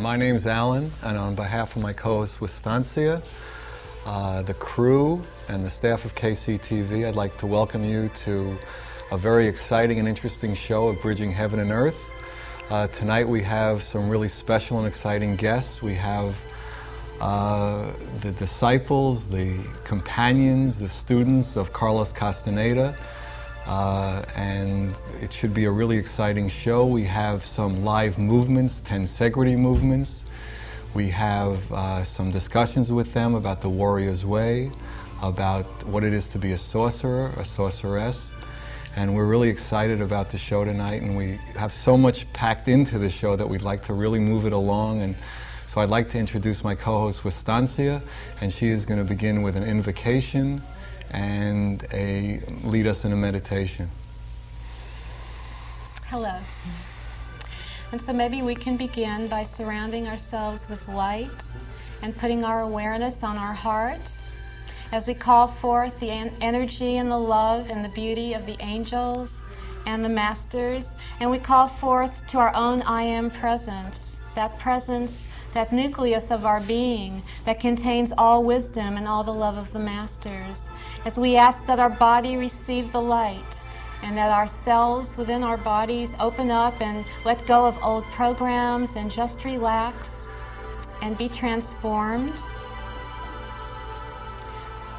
My name's Alan, and on behalf of my co-host Wistancia, the crew, and the staff of KCTV, I'd like to welcome you to a very exciting and interesting show of Bridging Heaven and Earth. Tonight we have some really special and exciting guests. We have the disciples, the companions, the students of Carlos Castaneda, and it should be a really exciting show. We have some live movements, Tensegrity movements. We have some discussions with them about the warrior's way, about what it is to be a sorcerer, a sorceress. And we're really excited about the show tonight, and we have so much packed into the show that we'd like to really move it along. And so I'd like to introduce my co-host Wistancia, and she is going to begin with an invocation and lead us in a meditation. Hello. And so maybe we can begin by surrounding ourselves with light and putting our awareness on our heart as we call forth the energy and the love and the beauty of the angels and the masters, and we call forth to our own I Am presence, that nucleus of our being that contains all wisdom and all the love of the masters, as we ask that our body receive the light and that our cells within our bodies open up and let go of old programs and just relax and be transformed.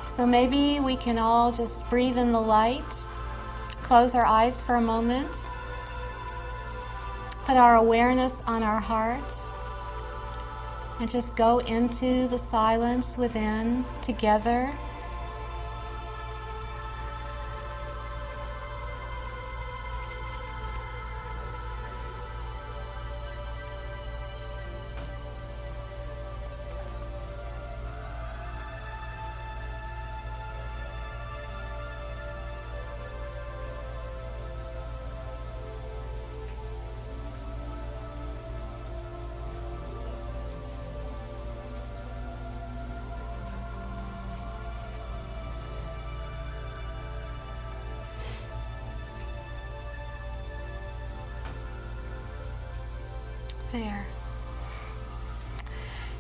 So maybe we can all just breathe in the light, close our eyes for a moment, put our awareness on our heart, and just go into the silence within together. There.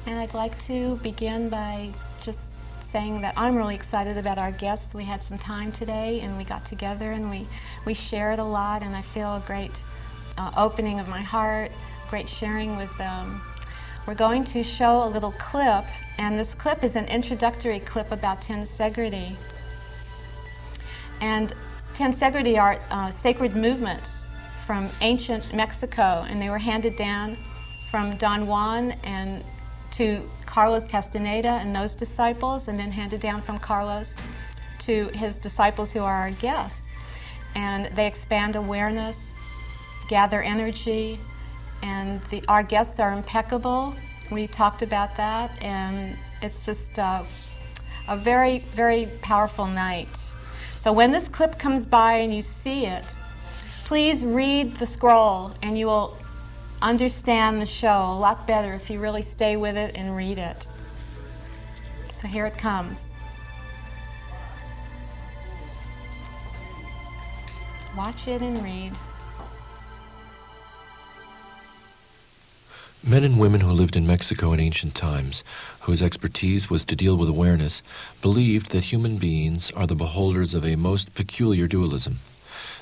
And I'd like to begin by just saying that I'm really excited about our guests. We had some time today and we got together and we shared a lot, and I feel a great opening of my heart, great sharing with them. We're going to show a little clip, and this clip is an introductory clip about Tensegrity. And Tensegrity are sacred movements from ancient Mexico, and they were handed down from Don Juan and to Carlos Castaneda and those disciples, and then handed down from Carlos to his disciples who are our guests. And they expand awareness, gather energy, and our guests are impeccable. We talked about that, and it's just a very, very powerful night. So when this clip comes by and you see it, please read the scroll, and you will understand the show a lot better if you really stay with it and read it. So here it comes. Watch it and read. Men and women who lived in Mexico in ancient times, whose expertise was to deal with awareness, believed that human beings are the beholders of a most peculiar dualism.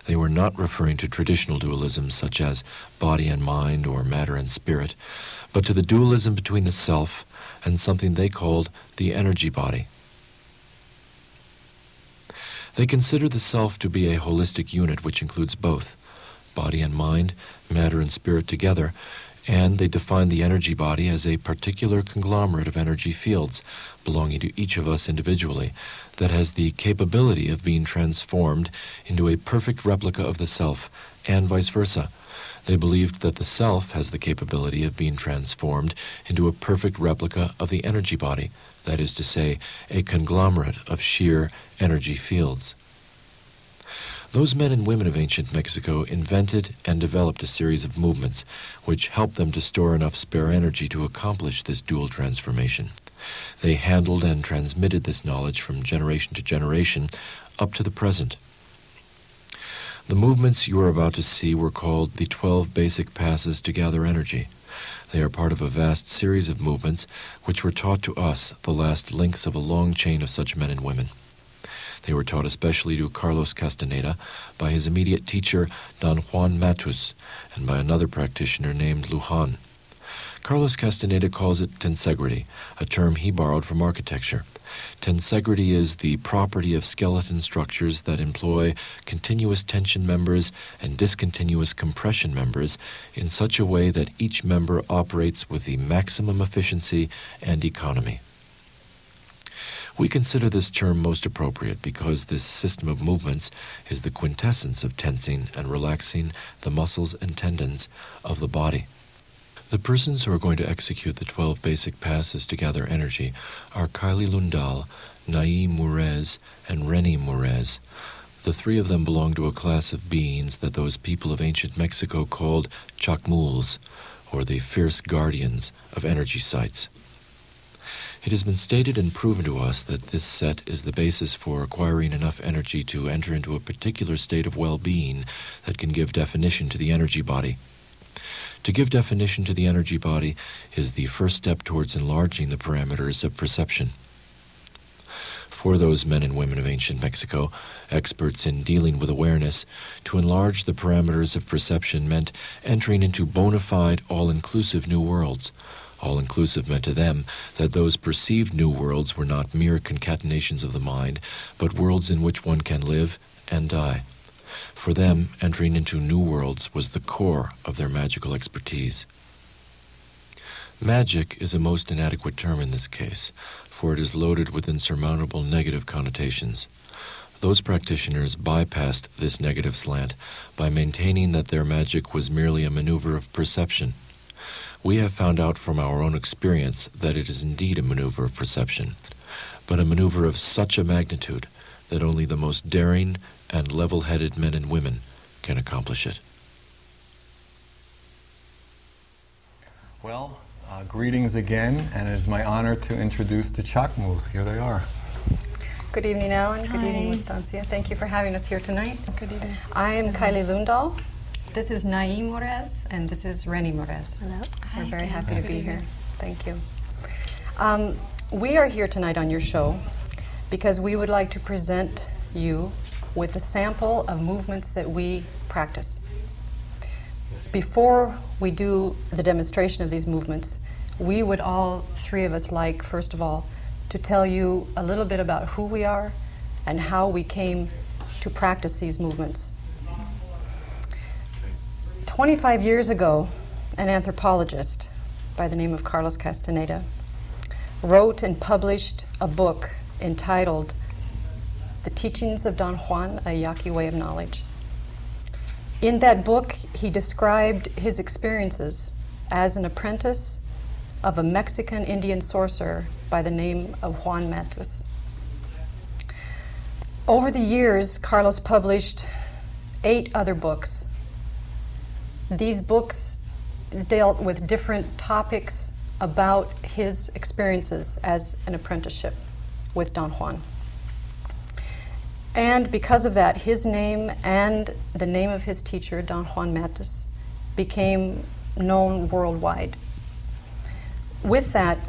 They were not referring to traditional dualism such as body and mind or matter and spirit, but to the dualism between the self and something they called the energy body. They consider the self to be a holistic unit which includes both, body and mind, matter and spirit together, and they define the energy body as a particular conglomerate of energy fields belonging to each of us individually that has the capability of being transformed into a perfect replica of the self, and vice versa. They believed that the self has the capability of being transformed into a perfect replica of the energy body, that is to say, a conglomerate of sheer energy fields. Those men and women of ancient Mexico invented and developed a series of movements which helped them to store enough spare energy to accomplish this dual transformation. They handled and transmitted this knowledge from generation to generation up to the present. The movements you are about to see were called the 12 basic passes to gather energy. They are part of a vast series of movements which were taught to us, the last links of a long chain of such men and women. They were taught especially to Carlos Castaneda by his immediate teacher, Don Juan Matus, and by another practitioner named Lujan. Carlos Castaneda calls it Tensegrity, a term he borrowed from architecture. Tensegrity is the property of skeleton structures that employ continuous tension members and discontinuous compression members in such a way that each member operates with the maximum efficiency and economy. We consider this term most appropriate because this system of movements is the quintessence of tensing and relaxing the muscles and tendons of the body. The persons who are going to execute the 12 basic passes to gather energy are Kylie Lundal, Nai Murez, and Reni Murez. The three of them belong to a class of beings that those people of ancient Mexico called Chocmools, or the fierce guardians of energy sites. It has been stated and proven to us that this set is the basis for acquiring enough energy to enter into a particular state of well-being that can give definition to the energy body. To give definition to the energy body is the first step towards enlarging the parameters of perception. For those men and women of ancient Mexico, experts in dealing with awareness, to enlarge the parameters of perception meant entering into bona fide, all-inclusive new worlds. All-inclusive meant to them that those perceived new worlds were not mere concatenations of the mind, but worlds in which one can live and die. For them, entering into new worlds was the core of their magical expertise. Magic is a most inadequate term in this case, for it is loaded with insurmountable negative connotations. Those practitioners bypassed this negative slant by maintaining that their magic was merely a maneuver of perception. We have found out from our own experience that it is indeed a maneuver of perception, but a maneuver of such a magnitude that only the most daring and level-headed men and women can accomplish it. Well, greetings again, and it is my honor to introduce the Chocmools. Here they are. Good evening, Alan. Good Hi. evening, Estancia. Thank you for having us here tonight. Good evening. I am Kylie Lundal. This is Nai Murez, and this is Reni Murez. Hello. We're Hi, very good happy to be evening. here. Thank you. We are here tonight on your show because we would like to present you with a sample of movements that we practice. Before we do the demonstration of these movements, we would all three of us like, first of all, to tell you a little bit about who we are and how we came to practice these movements. 25 years ago, an anthropologist by the name of Carlos Castaneda wrote and published a book entitled The Teachings of Don Juan, a Yaqui Way of Knowledge. In that book, he described his experiences as an apprentice of a Mexican Indian sorcerer by the name of Juan Matus. Over the years, Carlos published 8 other books. These books dealt with different topics about his experiences as an apprenticeship with Don Juan. And because of that, his name and the name of his teacher, Don Juan Matus, became known worldwide. With that,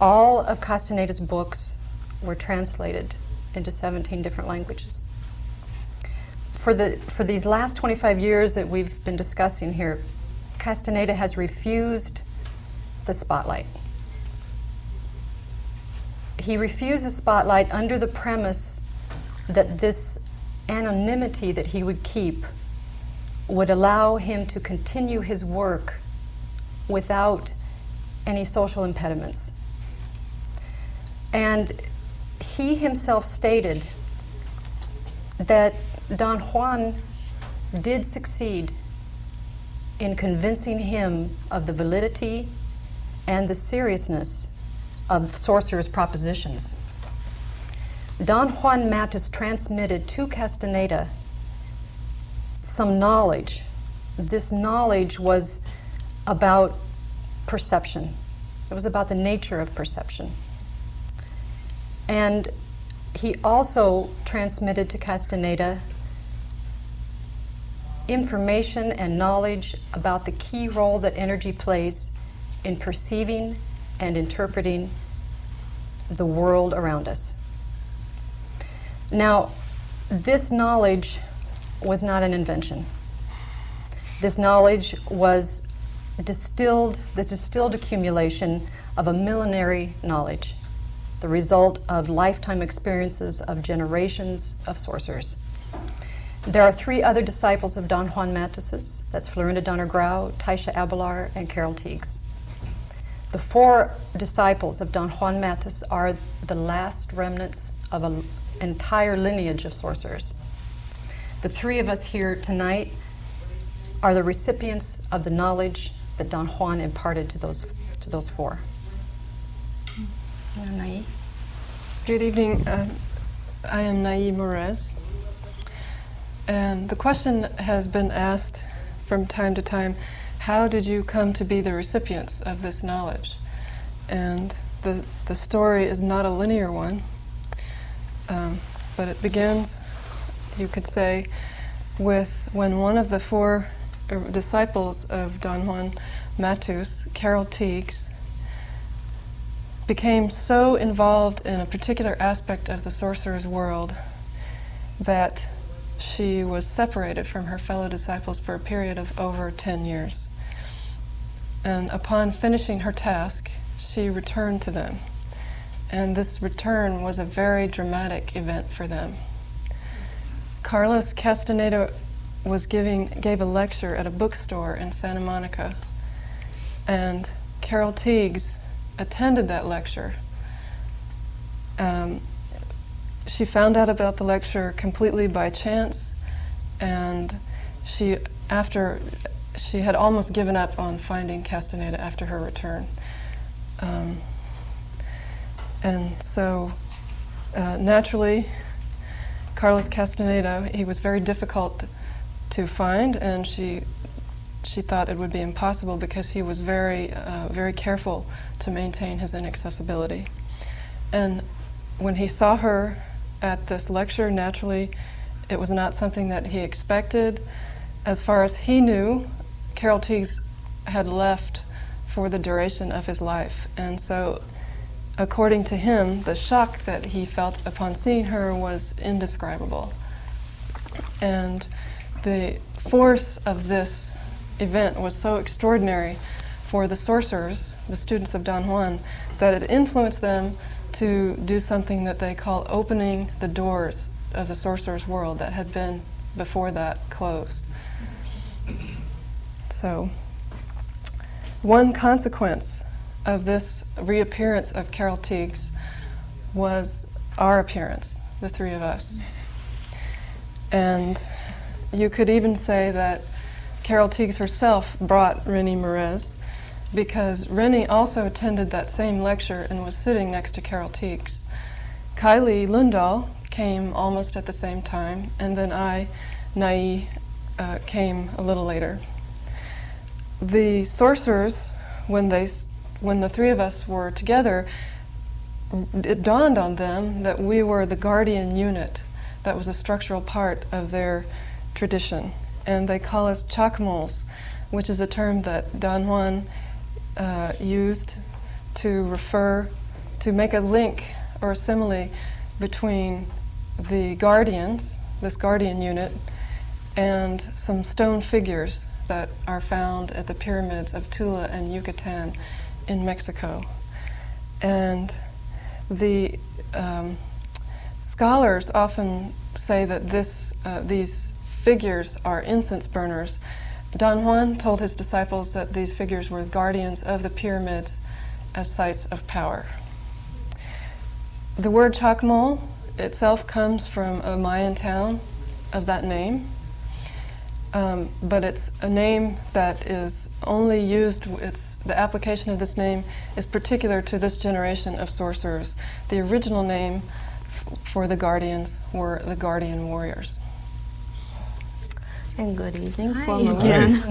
all of Castaneda's books were translated into 17 different languages. For these last 25 years that we've been discussing here, Castaneda has refused the spotlight. He refused the spotlight under the premise that this anonymity that he would keep would allow him to continue his work without any social impediments. And he himself stated that Don Juan did succeed in convincing him of the validity and the seriousness of Sorcerer's propositions. Don Juan Matus transmitted to Castaneda some knowledge. This knowledge was about perception. It was about the nature of perception. And he also transmitted to Castaneda information and knowledge about the key role that energy plays in perceiving and interpreting the world around us. Now, this knowledge was not an invention. This knowledge was the distilled accumulation of a millenary knowledge, the result of lifetime experiences of generations of sorcerers. There are 3 other disciples of Don Juan Matus's. That's Florinda Donner Grau, Taisha Abelar, and Carol Teagues. The 4 disciples of Don Juan Matus are the last remnants of an entire lineage of sorcerers. The 3 of us here tonight are the recipients of the knowledge that Don Juan imparted to those 4. Good evening. I am Nai Morez. And the question has been asked from time to time, how did you come to be the recipients of this knowledge? And the story is not a linear one, but it begins, you could say, with when one of the 4 disciples of Don Juan Matus, Carol Teagues, became so involved in a particular aspect of the sorcerer's world that she was separated from her fellow disciples for a period of over 10 years. And upon finishing her task, she returned to them. And this return was a very dramatic event for them. Carlos Castaneda gave a lecture at a bookstore in Santa Monica, and Carol Teagues attended that lecture. She found out about the lecture completely by chance, and she had almost given up on finding Castaneda after her return. And so naturally, Carlos Castaneda, he was very difficult to find, and she thought it would be impossible because he was very careful to maintain his inaccessibility. And when he saw her at this lecture, naturally, it was not something that he expected. As far as he knew, Carol Teagues had left for the duration of his life. And so, according to him, the shock that he felt upon seeing her was indescribable. And the force of this event was so extraordinary for the sorcerers, the students of Don Juan, that it influenced them to do something that they call opening the doors of the sorcerer's world that had been before that closed. So, one consequence of this reappearance of Carol Teagues was our appearance, the 3 of us. And you could even say that Carol Teagues herself brought Rennie Merez, because Rennie also attended that same lecture and was sitting next to Carol Teagues. Kylie Lundahl came almost at the same time, and then I, Nai, came a little later. The sorcerers, when the 3 of us were together, it dawned on them that we were the guardian unit that was a structural part of their tradition. And they call us Chocmools, which is a term that Don Juan used to make a link or a simile between the guardians, this guardian unit, and some stone figures that are found at the pyramids of Tula and Yucatan in Mexico. And the scholars often say that these figures are incense burners. Don Juan told his disciples that these figures were guardians of the pyramids as sites of power. The word Chocmool itself comes from a Mayan town of that name, but it's a name that is only used, the application of this name is particular to this generation of sorcerers. The original name for the guardians were the guardian warriors. And good evening. Hi again.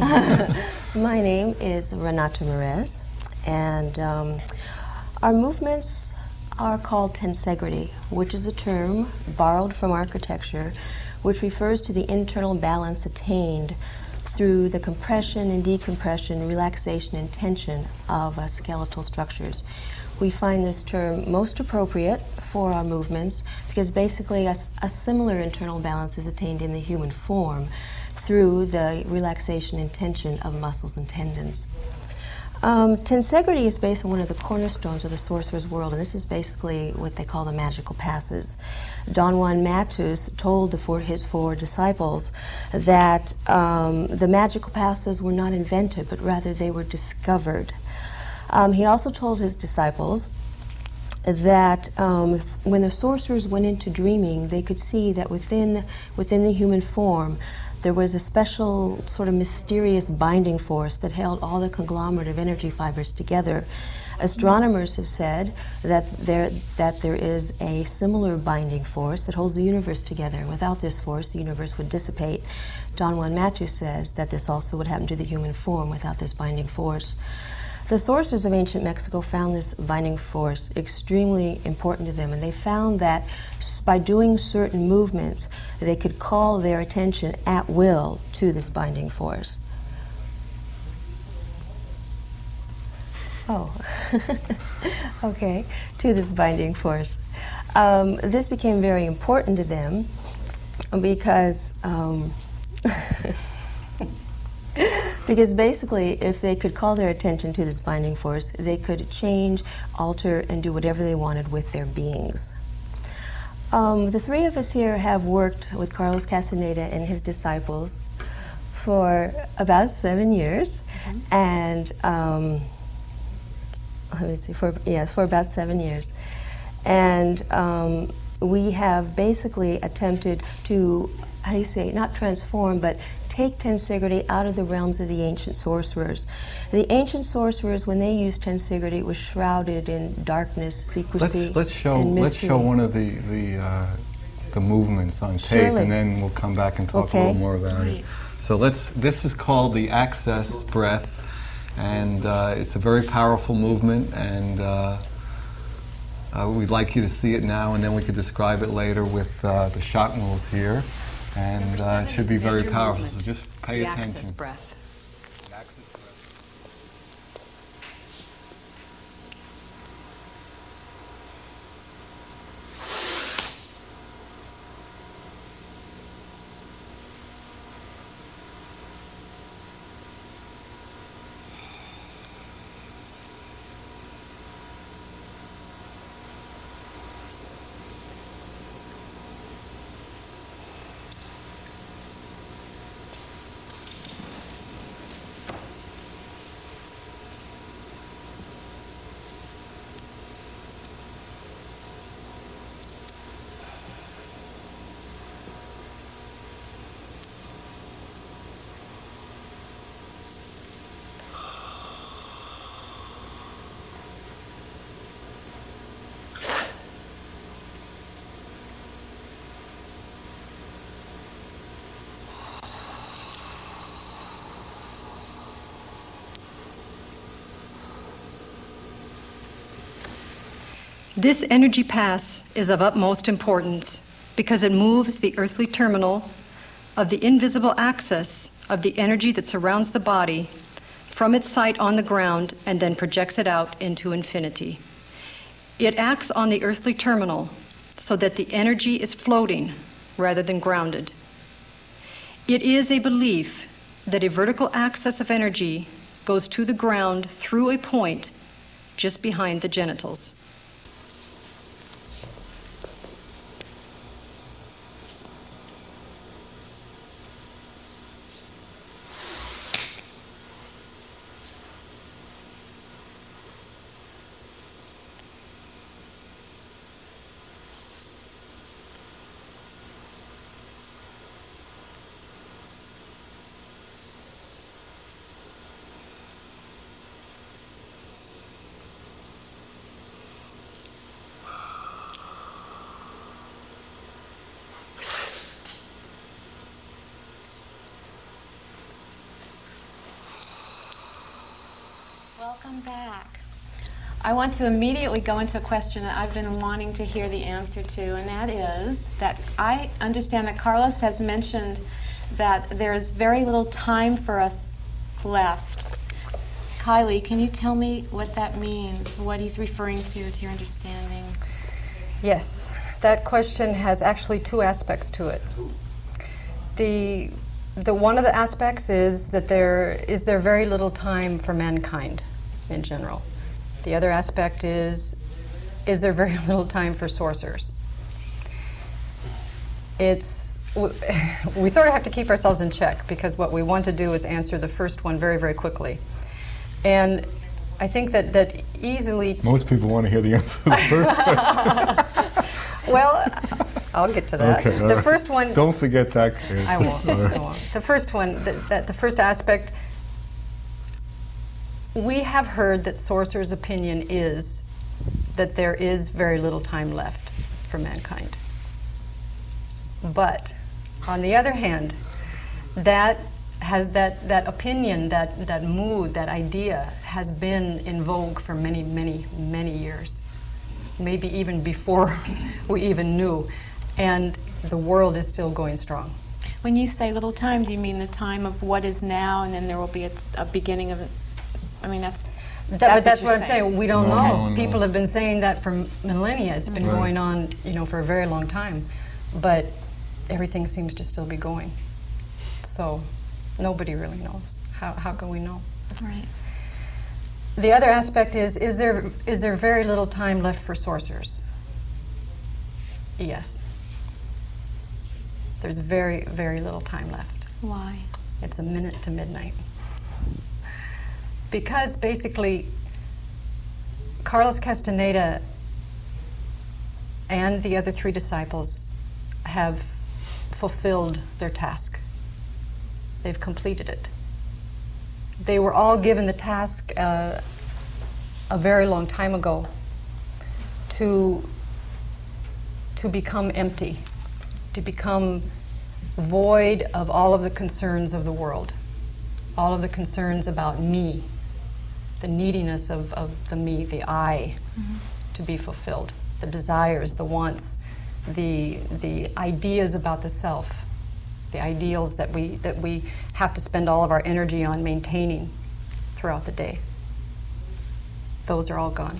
My name is Renata Merez, and our movements are called Tensegrity, which is a term borrowed from architecture, which refers to the internal balance attained through the compression and decompression, relaxation and tension of skeletal structures. We find this term most appropriate for our movements because basically a similar internal balance is attained in the human form through the relaxation and tension of muscles and tendons. Tensegrity is based on one of the cornerstones of the sorcerer's world, and this is basically what they call the magical passes. Don Juan Matus told his four disciples that the magical passes were not invented, but rather they were discovered. He also told his disciples that when the sorcerers went into dreaming, they could see that within the human form there was a special sort of mysterious binding force that held all the conglomerate of energy fibers together. Astronomers have said that there is a similar binding force that holds the universe together, and without this force the universe would dissipate. Don Juan Matus says that this also would happen to the human form without this binding force. The sorcerers of ancient Mexico found this binding force extremely important to them, and they found that by doing certain movements, they could call their attention at will to this binding force. Oh, okay, to this binding force. This became very important to them because because basically, if they could call their attention to this binding force, they could change, alter, and do whatever they wanted with their beings. The three of us here have worked with Carlos Castaneda and his disciples for about 7 years, and for about 7 years, and we have basically attempted to, not transform, but take Tensegrity out of the realms of the ancient sorcerers. The ancient sorcerers, when they used Tensegrity, was shrouded in darkness, secrecy, Let's show one of the movements on tape, Surely. and then we'll come back and talk a little more about it. So this is called the Access Breath, and it's a very powerful movement, and we'd like you to see it now, and then we could describe it later with the Chocmools here. And it should be very powerful, so just pay attention. Access breath. The access breath. This energy pass is of utmost importance because it moves the earthly terminal of the invisible axis of the energy that surrounds the body from its site on the ground and then projects it out into infinity. It acts on the earthly terminal so that the energy is floating rather than grounded. It is a belief that a vertical axis of energy goes to the ground through a point just behind the genitals. Welcome back. I want to immediately go into a question that I've been wanting to hear the answer to, and that is that I understand that Carlos has mentioned that there is very little time for us left. Kylie, can you tell me what that means, what he's referring to your understanding? Yes, that question has actually two aspects to it. The one of the aspects is that there very little time for mankind in general. The other aspect is there very little time for sorcerers? We sort of have to keep ourselves in check, because what we want to do is answer the first one very, very quickly. And I think that easily... Most people want to hear the answer to the first question. Well, I'll get to that. Okay, the first one... Don't forget that. I won't. The first one, the first aspect, we have heard that Sorcerer's opinion is that there is very little time left for mankind. But, on the other hand, that opinion, that mood, that idea has been in vogue for many, many, many years. Maybe even before we even knew. And the world is still going strong. When you say little time, do you mean the time of what is now, and then there will be a beginning of... I mean, that's what I'm saying. We don't know. No. People have been saying that for millennia. It's been going on, for a very long time. But everything seems to still be going. So nobody really knows. How can we know? Right. The other aspect is there very little time left for sorcerers? Yes. There's very, very little time left. Why? It's a minute to midnight. Because basically, Carlos Castaneda and the other three disciples have fulfilled their task. They've completed it. They were all given the task a very long time ago to become empty, to become void of all of the concerns of the world, all of the concerns about me, the neediness of the me, the I, to be fulfilled, the desires, the wants, the ideas about the self, the ideals that we have to spend all of our energy on maintaining throughout the day. Those are all gone.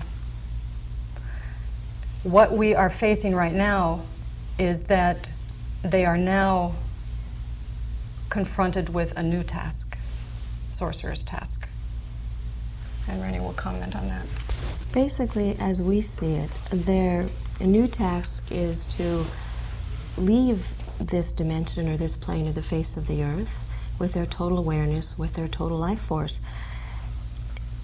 What we are facing right now is that they are now confronted with a new task, Sorcerer's task. And Rennie will comment on that. Basically, as we see it, their new task is to leave this dimension or this plane of the face of the earth with their total awareness, with their total life force.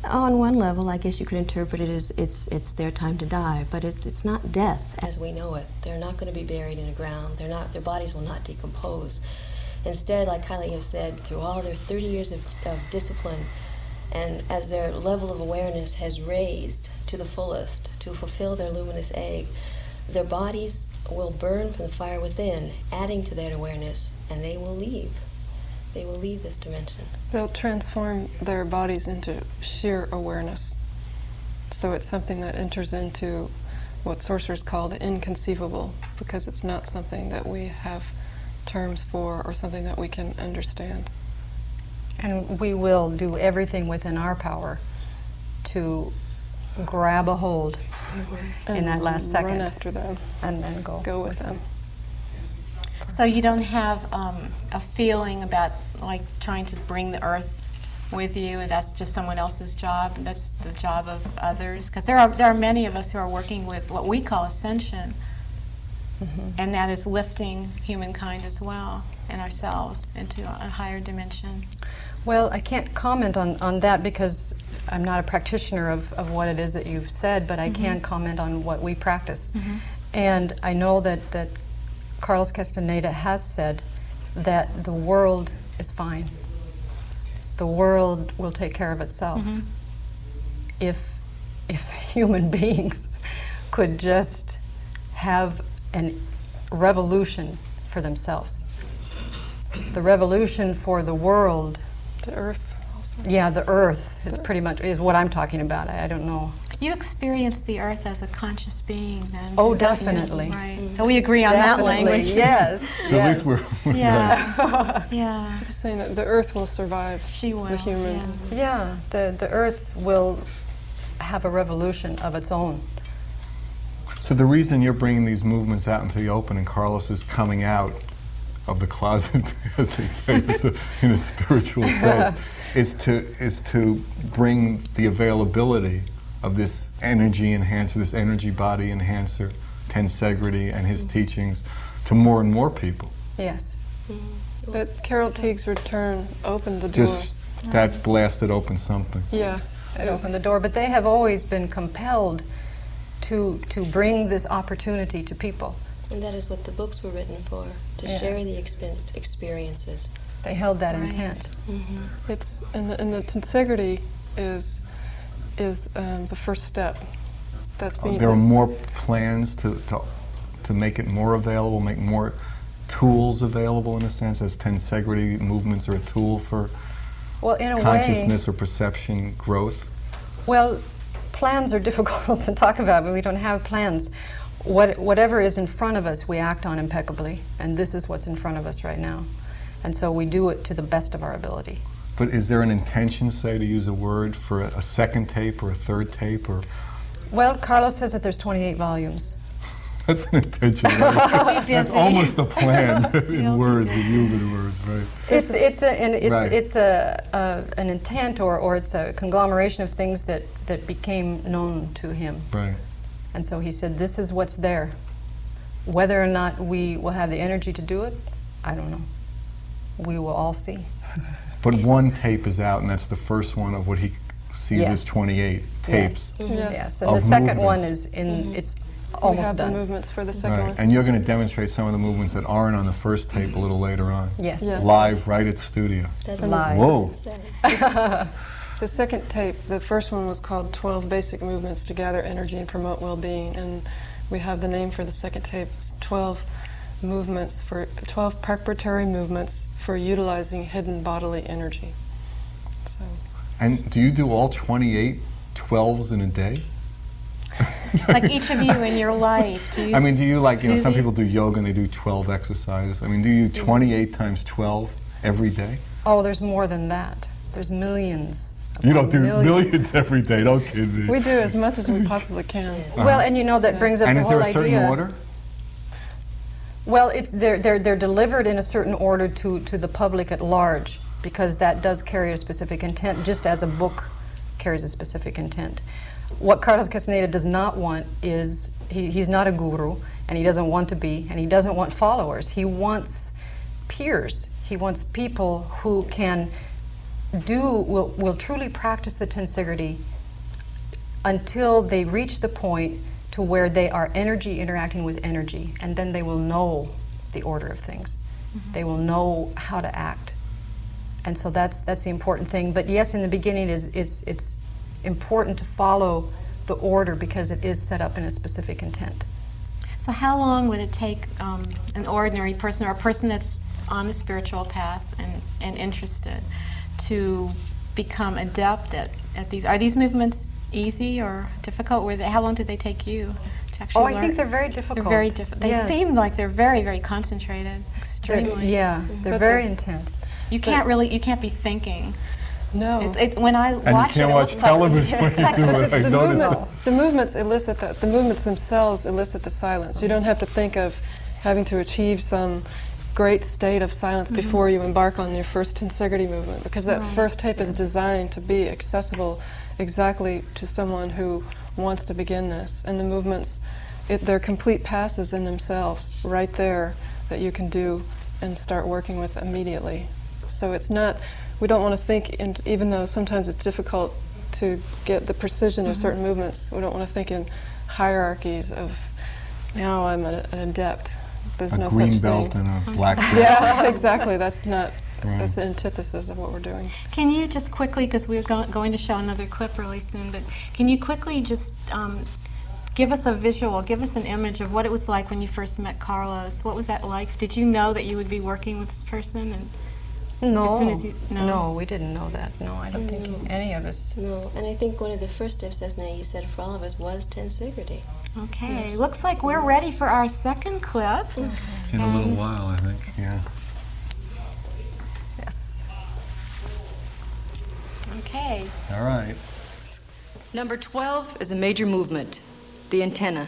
On one level, I guess you could interpret it as it's their time to die, but it's not death as we know it. They're not going to be buried in the ground. Their bodies will not decompose. Instead, like Kylie has said, through all their 30 years of discipline, and as their level of awareness has raised to the fullest to fulfill their luminous egg, their bodies will burn from the fire within, adding to that awareness, and they will leave. They will leave this dimension. They'll transform their bodies into sheer awareness. So it's something that enters into what sorcerers call the inconceivable, because it's not something that we have terms for or something that we can understand. And we will do everything within our power to grab a hold in that last second. Run after them. And then Go with them. So you don't have a feeling about like trying to bring the earth with you, and that's just someone else's job, and that's the job of others? Because there are many of us who are working with what we call ascension, and that is lifting humankind as well and ourselves into a higher dimension. Well, I can't comment on that because I'm not a practitioner of what it is that you've said, but I can comment on what we practice. And I know that Carlos Castaneda has said that the world is fine. The world will take care of itself. If human beings could just have a revolution for themselves. The revolution for the world. The earth also. Yeah, the earth is pretty much is what I'm talking about. I don't know. You experience the earth as a conscious being, then. Oh, don't you? definitely. Right. So we agree on that Definitely, language. yes. So at least we're Yeah. Yeah. Just saying that the earth will survive She will. the humans. Yeah, the earth will have a revolution of its own. So the reason you're bringing these movements out into the open and Carlos is coming out of the closet, as they say, in a spiritual sense, is to bring the availability of this energy enhancer, this energy body enhancer, Tensegrity and his teachings to more and more people. Yes. That Carol Teague's return opened the door. Just that blasted open something. Yeah. It opened the door, but they have always been compelled to bring this opportunity to people. And that is what the books were written for, to Yes. share the experiences. They held that Right. intent. It's and the Tensegrity is the first step. That's being. There are more plans to make it more available, make more tools available in a sense, as Tensegrity movements are a tool for Well, in a way, consciousness or perception growth. well, plans are difficult to talk about, but we don't have plans. Whatever is in front of us, we act on impeccably, and this is what's in front of us right now. And so we do it to the best of our ability. But is there an intention, say, to use a word for a second tape or a third tape, or Well, Carlos says that there's 28 volumes. that's an intention, right? Be That's busy. almost a plan in You'll be words, in busy. human words, right? Right. It's an intent, or it's a conglomeration of things that became known to him. Right. And so he said, this is what's there. Whether or not we will have the energy to do it, I don't know. We will all see. But one tape is out, and that's the first one of what he sees as Yes. 28 tapes. Yes. Yes, and Of the second movements. one is it's We almost have the done. movements for the second Right. one. And you're going to demonstrate some of the movements that aren't on the first tape a little later on. Yes. Yes. Live, right at studio. That's Live. Whoa. The second tape, the first one was called 12 Basic Movements to Gather Energy and Promote Well-Being, and we have the name for the second tape. It's 12 preparatory movements for utilizing hidden bodily energy. So, And do you do all 28 12s in a day? Like each of you in your life, do you? I mean, do you like, do some these? people do yoga and they do 12 exercises. I mean, do you 28 times 12 every day? Oh, there's more than that. There's millions. You don't do Millions. millions every day, don't kid me. we do as much as we possibly can. Well, and that brings up And the is whole there a certain idea. order? Well, they're delivered in a certain order to the public at large, because that does carry a specific intent, just as a book carries a specific intent. What Carlos Castaneda does not want is, he's not a guru, and he doesn't want to be, and he doesn't want followers. He wants peers. He wants people who will truly practice the Tensegrity until they reach the point to where they are energy interacting with energy, and then they will know the order of things. They will know how to act. And so that's the important thing. But yes, in the beginning it's important to follow the order, because it is set up in a specific intent. So how long would it take an ordinary person, or a person that's on the spiritual path and interested, to become adept at these? Are these movements easy or difficult? How long did they take you to actually learn? I think they're very difficult. They're very difficult. They Yes. seem like they're very, very concentrated. Extremely. They're But very intense. You can't be thinking. No. When I And you watch can't it, watch it looks television when you do it. I the noticed that. movements elicit that. The movements themselves elicit the silence. You don't have to think of having to achieve some great state of silence before you embark on your first Tensegrity movement, because that first tape is designed to be accessible exactly to someone who wants to begin this. And the movements, they're complete passes in themselves right there that you can do and start working with immediately. So it's not, we don't want to think, even though sometimes it's difficult to get the precision of certain movements, we don't want to think in hierarchies of, now I'm an adept. There's A no green such belt thing. and a black belt. Yeah, exactly. That's not, Right. that's the antithesis of what we're doing. Can you just quickly, because we're going to show another clip really soon, but can you quickly just give us a visual, give us an image of what it was like when you first met Carlos? What was that like? Did you know that you would be working with this person? And No, As soon as you, no, we didn't know that. No, I don't think any of us. No, and I think one of the first steps, as Nay said, for all of us was Tensegrity. Okay, looks like we're ready for our second clip. It's in a little while, I think. Yeah. Yes. Okay. All right. Number 12 is a major movement, the antenna.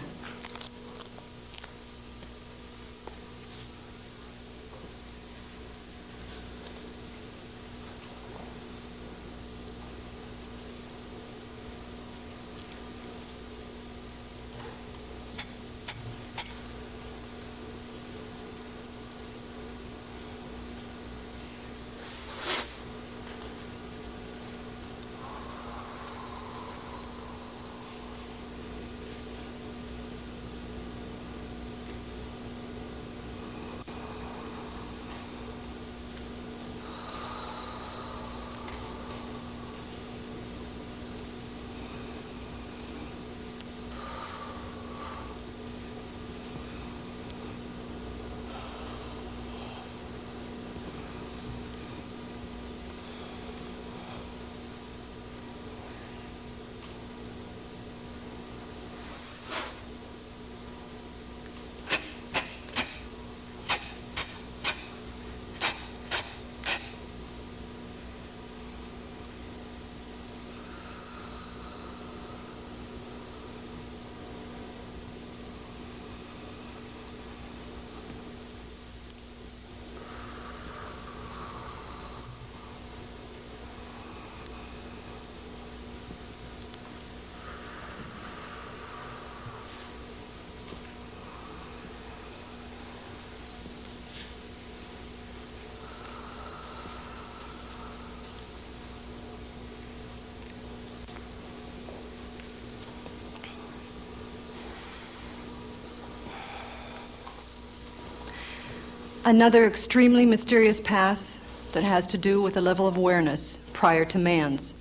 Another extremely mysterious pass that has to do with a level of awareness prior to man's.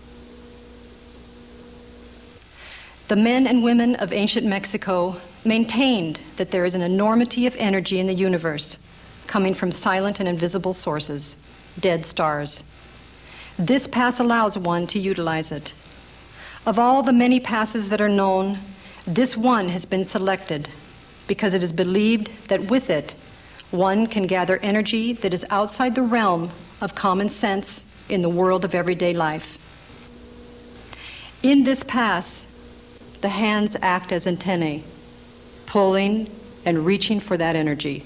The men and women of ancient Mexico maintained that there is an enormity of energy in the universe coming from silent and invisible sources, dead stars. This pass allows one to utilize it. Of all the many passes that are known, this one has been selected because it is believed that with it, one can gather energy that is outside the realm of common sense in the world of everyday life. In this pass, the hands act as antennae, pulling and reaching for that energy.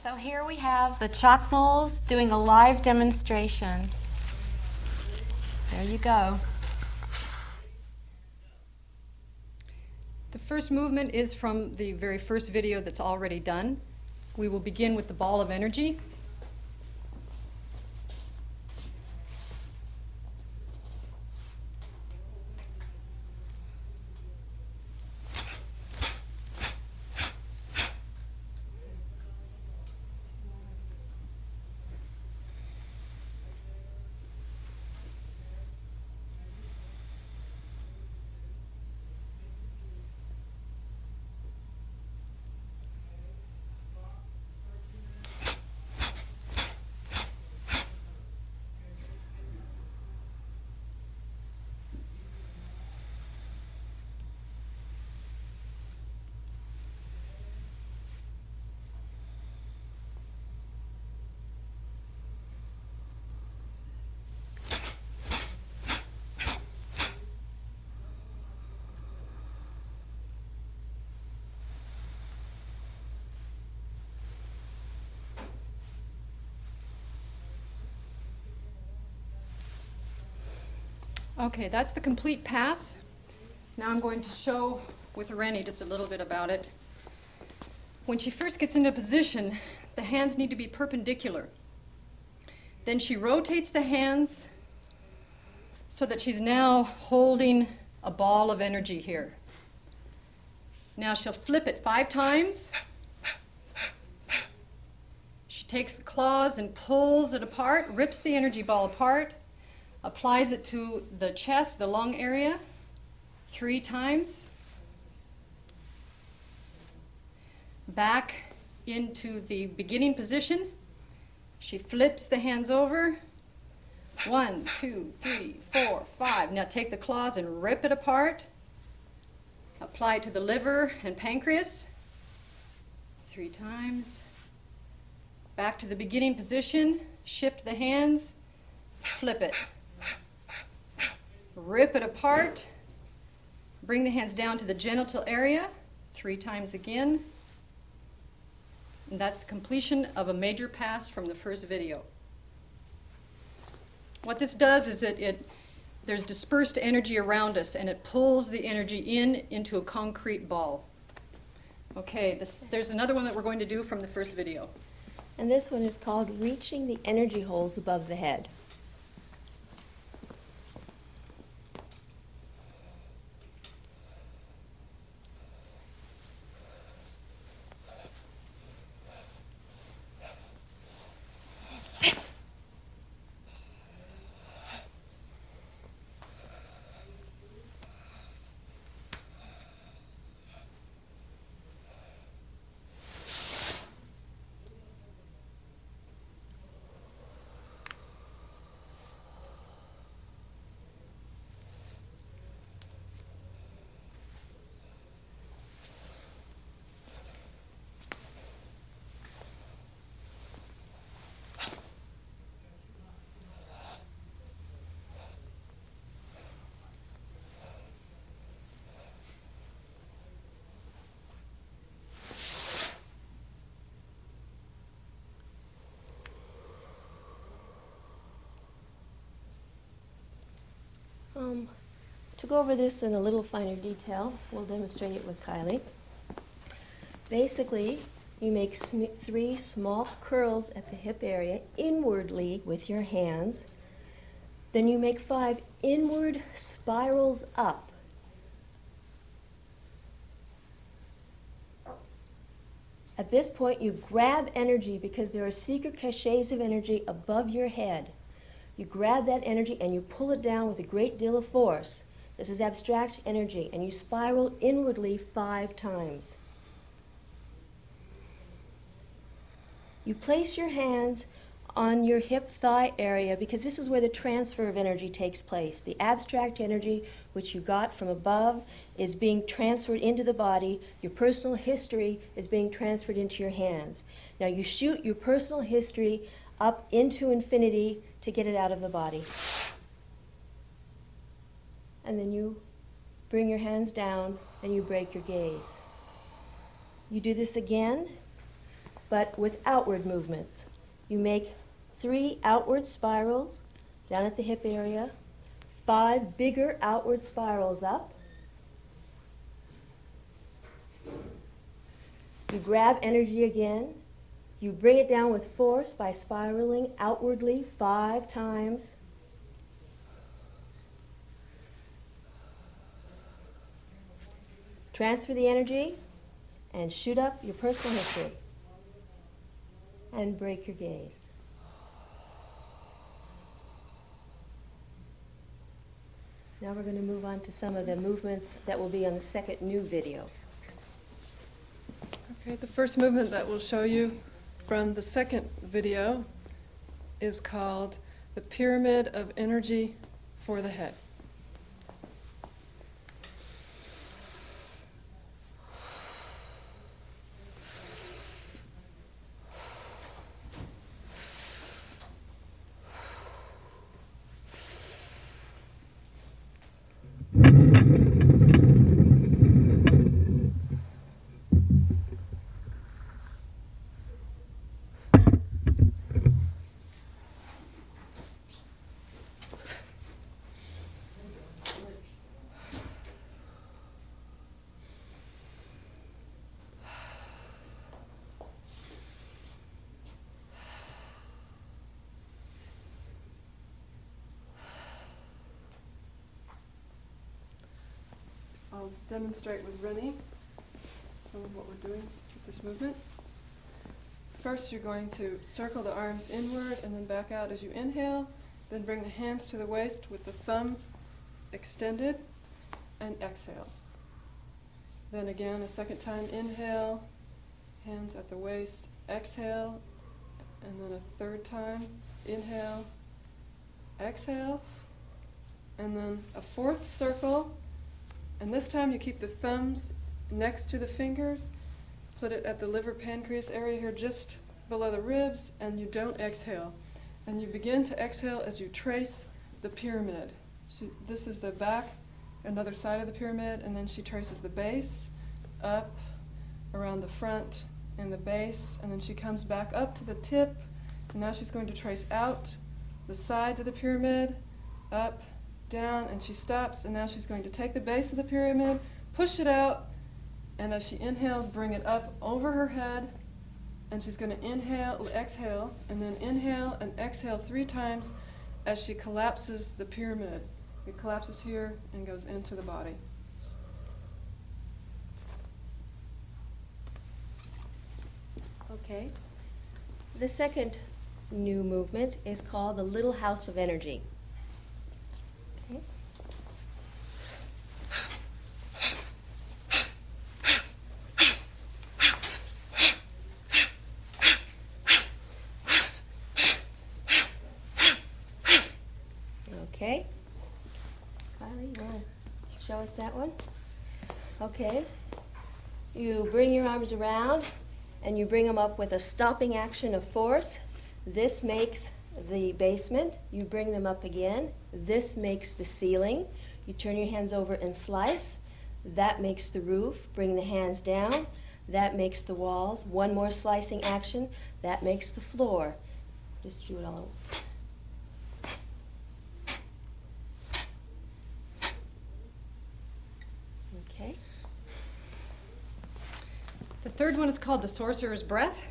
So here we have the Chocmools doing a live demonstration. There you go. The first movement is from the very first video that's already done. We will begin with the ball of energy. Okay, that's the complete pass. Now I'm going to show with Rennie just a little bit about it. When she first gets into position, the hands need to be perpendicular. Then she rotates the hands so that she's now holding a ball of energy here. Now she'll flip it 5 times. She takes the claws and pulls it apart, rips the energy ball apart, applies it to the chest, the lung area, 3 times. Back into the beginning position. She flips the hands over. 1, 2, 3, 4, 5. Now take the claws and rip it apart. Apply it to the liver and pancreas. 3 times. Back to the beginning position. Shift the hands. Flip it. Rip it apart. Bring the hands down to the genital area 3 times again. And that's the completion of a major pass from the first video. What this does is there's dispersed energy around us, and it pulls the energy into a concrete ball. Okay, there's another one that we're going to do from the first video. And this one is called Reaching the Energy Holes Above the Head. To go over this in a little finer detail, we'll demonstrate it with Kylie. Basically, you make 3 small curls at the hip area inwardly with your hands. Then you make 5 inward spirals up. At this point, you grab energy because there are secret caches of energy above your head. You grab that energy and you pull it down with a great deal of force. This is abstract energy, and you spiral inwardly 5 times. You place your hands on your hip thigh area because this is where the transfer of energy takes place. The abstract energy which you got from above is being transferred into the body. Your personal history is being transferred into your hands. Now you shoot your personal history up into infinity to get it out of the body. And then you bring your hands down and you break your gaze. You do this again, but with outward movements. You make 3 outward spirals down at the hip area, 5 bigger outward spirals up. You grab energy again. You bring it down with force by spiraling outwardly 5 times. Transfer the energy and shoot up your personal history. And break your gaze. Now we're going to move on to some of the movements that will be on the second new video. Okay, the first movement that we'll show you from the second video is called the Pyramid of Energy for the Head. I'll demonstrate with Rennie some of what we're doing with this movement. First, you're going to circle the arms inward and then back out as you inhale. Then bring the hands to the waist with the thumb extended and exhale. Then again, a second time, inhale, hands at the waist, exhale, and then a third time, inhale, exhale, and then a fourth circle, and this time you keep the thumbs next to the fingers, put it at the liver pancreas area here just below the ribs, and you don't exhale. And you begin to exhale as you trace the pyramid. This is the back, another side of the pyramid, and then she traces the base, up, around the front, and the base, and then she comes back up to the tip, and now she's going to trace out the sides of the pyramid, up, down, and she stops, and now she's going to take the base of the pyramid, push it out, and as she inhales, bring it up over her head, and she's going to inhale, exhale, and then inhale and exhale 3 times as she collapses the pyramid. It collapses here and goes into the body. Okay. The second new movement is called the Little House of Energy. Okay. Okay. Kylie, you want to show us that one? Okay. You bring your arms around and you bring them up with a stopping action of force. This makes the basement. You bring them up again. This makes the ceiling. You turn your hands over and slice. That makes the roof. Bring the hands down. That makes the walls. One more slicing action. That makes the floor. Just do it all over. Okay. The third one is called the Sorcerer's Breath.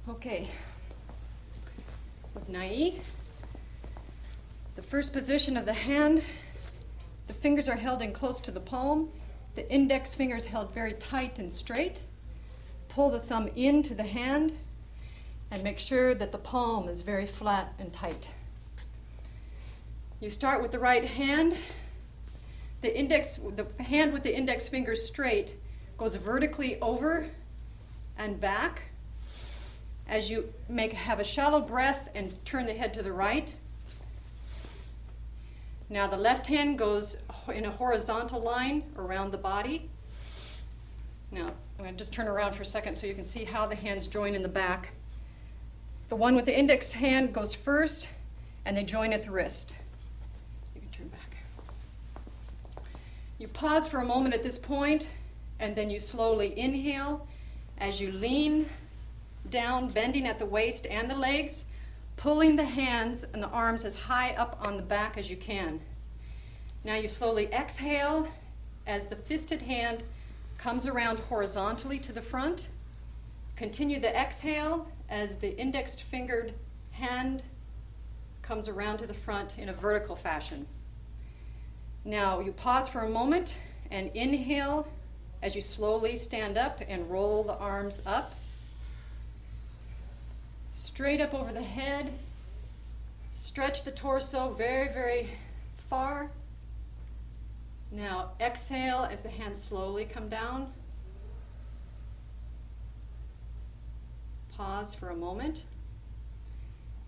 Okay. With Nai, the first position of the hand, the fingers are held in close to the palm. The index finger is held very tight and straight. Pull the thumb into the hand and make sure that the palm is very flat and tight. You start with the right hand. The hand with the index finger straight goes vertically over and back as you have a shallow breath and turn the head to the right. Now the left hand goes in a horizontal line around the body. Now I'm going to just turn around for a second so you can see how the hands join in the back. The one with the index hand goes first and they join at the wrist. You can turn back. You pause for a moment at this point and then you slowly inhale as you lean down, bending at the waist and the legs, pulling the hands and the arms as high up on the back as you can. Now you slowly exhale as the fisted hand comes around horizontally to the front. Continue the exhale as the index-fingered hand comes around to the front in a vertical fashion. Now you pause for a moment and inhale as you slowly stand up and roll the arms up. Straight up over the head. Stretch the torso very, very far. Now exhale as the hands slowly come down. Pause for a moment.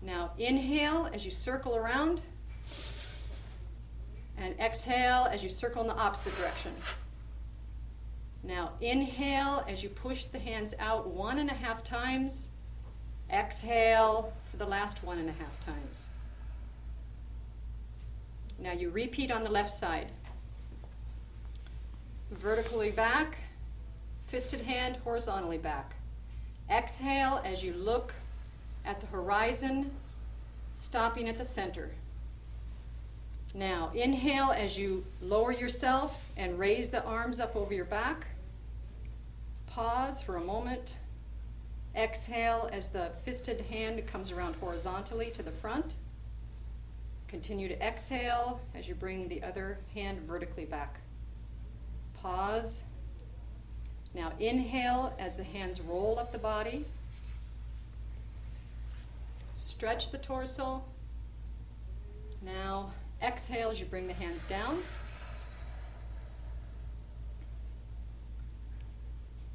Now inhale as you circle around. And exhale as you circle in the opposite direction. Now inhale as you push the hands out 1.5 times. Exhale for the last 1.5 times. Now you repeat on the left side. Vertically back, fisted hand horizontally back. Exhale as you look at the horizon, stopping at the center. Now inhale as you lower yourself and raise the arms up over your back. Pause for a moment. Exhale as the fisted hand comes around horizontally to the front. Continue to exhale as you bring the other hand vertically back. Pause. Now inhale as the hands roll up the body. Stretch the torso. Now exhale as you bring the hands down.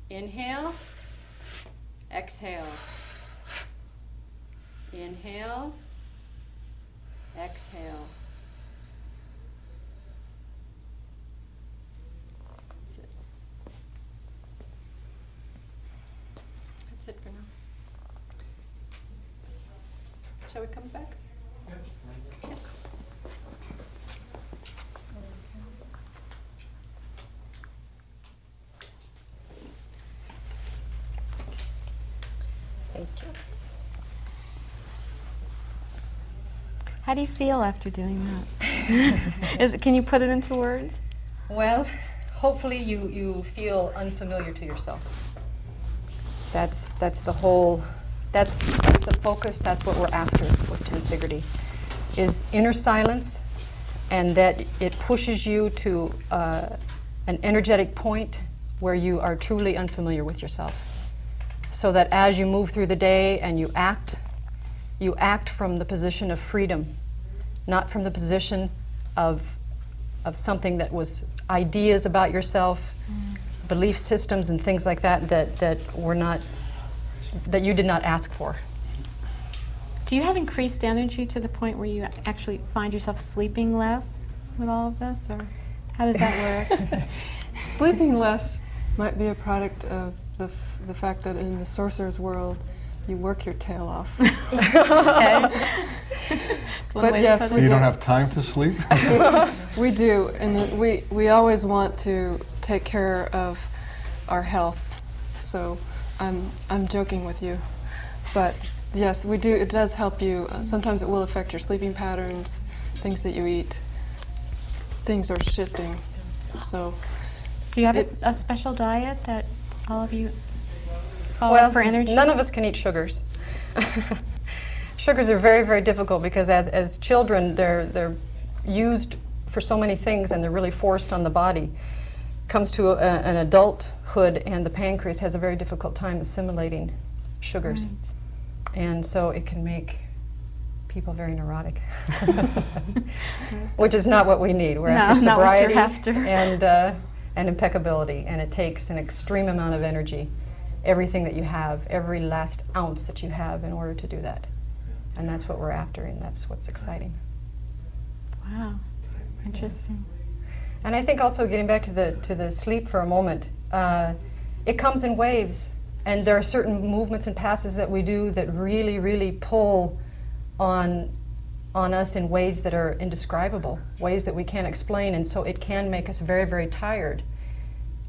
Inhale. Exhale. Inhale. Exhale. That's it. That's it for now. Shall we come back? Yes. Thank you. How do you feel after doing that? Can you put it into words? Well, hopefully you feel unfamiliar to yourself. That's the whole, that's the focus, that's what we're after with Tensegrity, is inner silence, and that it pushes you to an energetic point where you are truly unfamiliar with yourself. So that as you move through the day and you act from the position of freedom, not from the position of something that was ideas about yourself, belief systems and things like that were not, that you did not ask for. Do you have increased energy to the point where you actually find yourself sleeping less with all of this, or how does that work? Sleeping less might be a product of the fact that in the sorcerer's world, you work your tail off. But yes, So you don't have time to sleep? we do, and we always want to take care of our health. So I'm joking with you, but yes, we do. It does help you. Sometimes it will affect your sleeping patterns, things that you eat. Things are shifting. So, do you have a special diet that all of you follow for energy? None of us can eat sugars. Sugars are very, very difficult because as children, they're used for so many things and they're really forced on the body. Comes to an adulthood and the pancreas has a very difficult time assimilating sugars. Right. And so it can make people very neurotic, which is not what we need. We're after not what sobriety you're after. and impeccability, and it takes an extreme amount of energy, everything that you have, every last ounce that you have in order to do that. And that's what we're after, and that's what's exciting. Wow, interesting. And I think also getting back to the sleep for a moment, it comes in waves, and there are certain movements and passes that we do that really, really pull on us in ways that are indescribable, ways that we can't explain, and so it can make us very, very tired.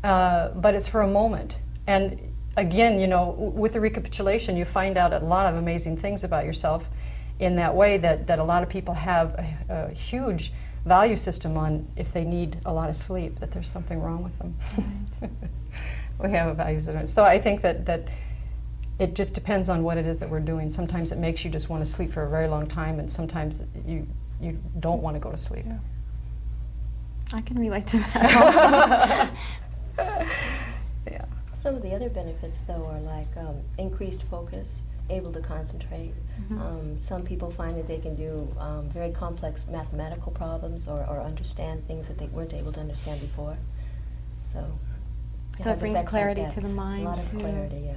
But it's for a moment. And again, you know, with the recapitulation, you find out a lot of amazing things about yourself in that way, that a lot of people have a huge value system on if they need a lot of sleep, that there's something wrong with them. We have a value system. So I think that it just depends on what it is that we're doing. Sometimes it makes you just want to sleep for a very long time, and sometimes you don't want to go to sleep. Yeah. I can relate to that also. Yeah. Some of the other benefits, though, are like increased focus, able to concentrate. Some people find that they can do very complex mathematical problems or understand things that they weren't able to understand before. So So it has brings effects like clarity that. to the mind, A lot of too. clarity, yeah.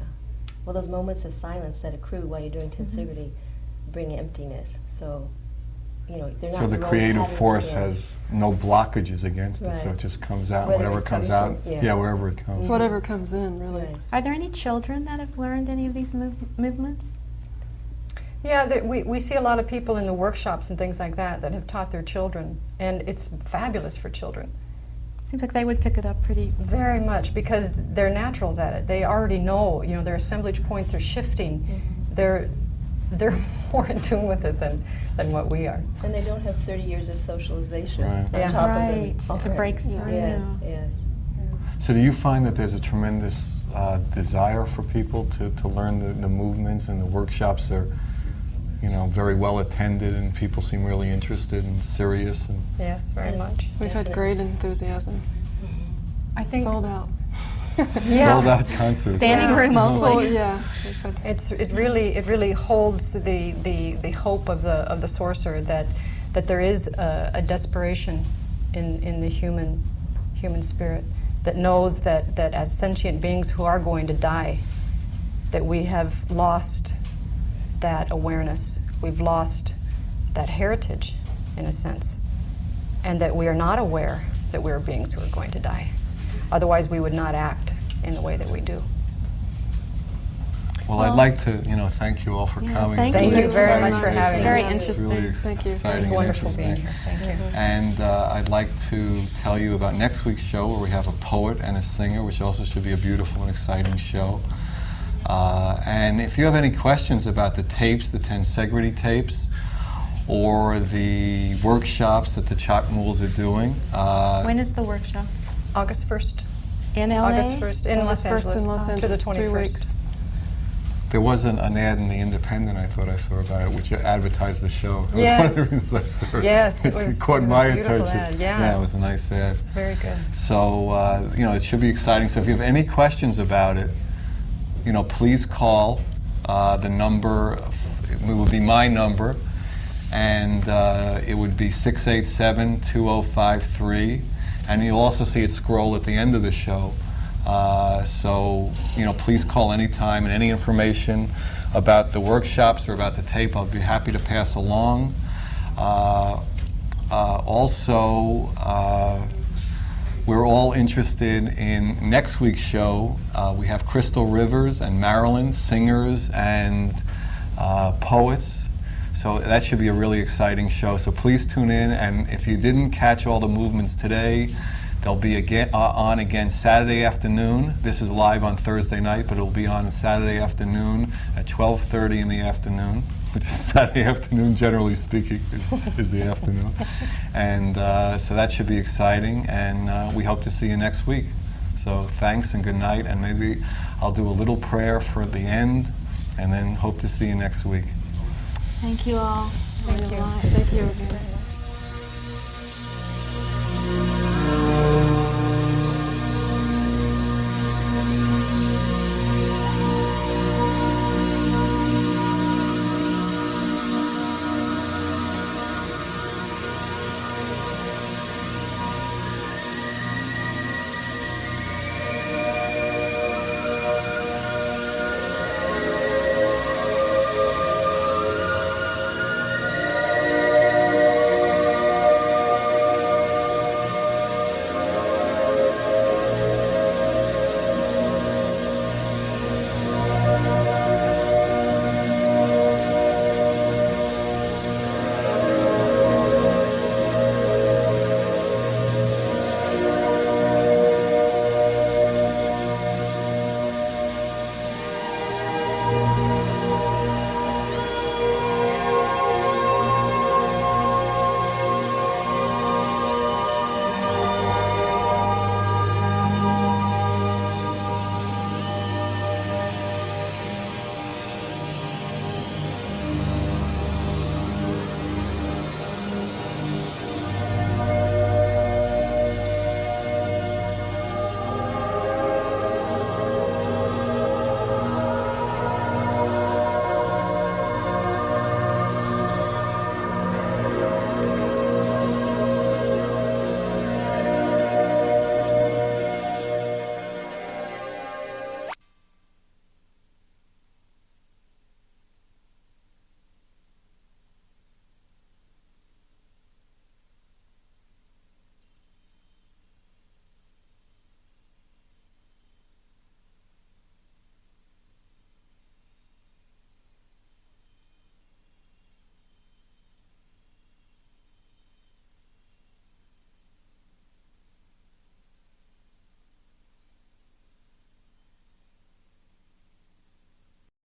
Well, those moments of silence that accrue while you're doing Tensegrity bring emptiness. So, you know, they're not So the role creative patterns force again. has no blockages against it, so Right. it just comes out, Whether whatever it comes comes out, from- yeah. wherever it comes. Whatever comes in, really. Right. Are there any children that have learned any of these movements? Yeah, we see a lot of people in the workshops and things like that have taught their children, and it's fabulous for children. Seems like they would pick it up pretty. Very much, because they're naturals at it. They already know, you know, their assemblage points are shifting. They're more in tune with it than what we are. And they don't have 30 years of socialization Right. on Yeah. top of Right, them. to break through. Yes, yes. So do you find that there's a tremendous desire for people to learn the movements, and the workshops are, you know, very well attended, and people seem really interested and serious? And Yes, very much. We've had great enthusiasm. I think Sold out. sold out concerts. Standing room Well, only. yeah. We've had it really holds the hope of the sorcerer that there is a desperation in the human spirit that knows that as sentient beings who are going to die, that we have lost that awareness. We've lost that heritage, in a sense, and that we are not aware that we are beings who are going to die. Otherwise, we would not act in the way that we do. Well, I'd like to, thank you all for Yeah, coming. thank It's you really very much exciting for having day. us. Very It's really interesting. Thank you. exciting It's and wonderful being interesting. here. Thank you. And I'd like to tell you about next week's show, where we have a poet and a singer, which also should be a beautiful and exciting show. And if you have any questions about the tapes, the Tensegrity tapes, or the workshops that the Chocmools are doing, When is the workshop? August 1st. In LA? August 1st in Los August 1st Angeles, in Los to the Angeles, 3 21st. weeks. there was an ad in the Independent I thought I saw about it, which advertised the show. That Yes. was one of the reasons I saw it. Yes, it was- caught it was a my beautiful attention. ad, yeah. Yeah, it was a nice ad. It's very good. So, it should be exciting. So if you have any questions about it, please call the number. It would be my number, and it would be 687-2053. And you'll also see it scroll at the end of the show. So, please call anytime, and any information about the workshops or about the tape, I'll be happy to pass along. Also, we're all interested in next week's show. We have Crystal Rivers and Marilyn, singers and poets. So that should be a really exciting show. So please tune in. And if you didn't catch all the movements today, they'll be on again Saturday afternoon. This is live on Thursday night, but it'll be on Saturday afternoon at 12:30 in the afternoon, which is Saturday afternoon, generally speaking, is the afternoon. And so that should be exciting, and we hope to see you next week. So thanks and good night, and maybe I'll do a little prayer for the end, and then hope to see you next week. Thank you all. Thank you. Thank you.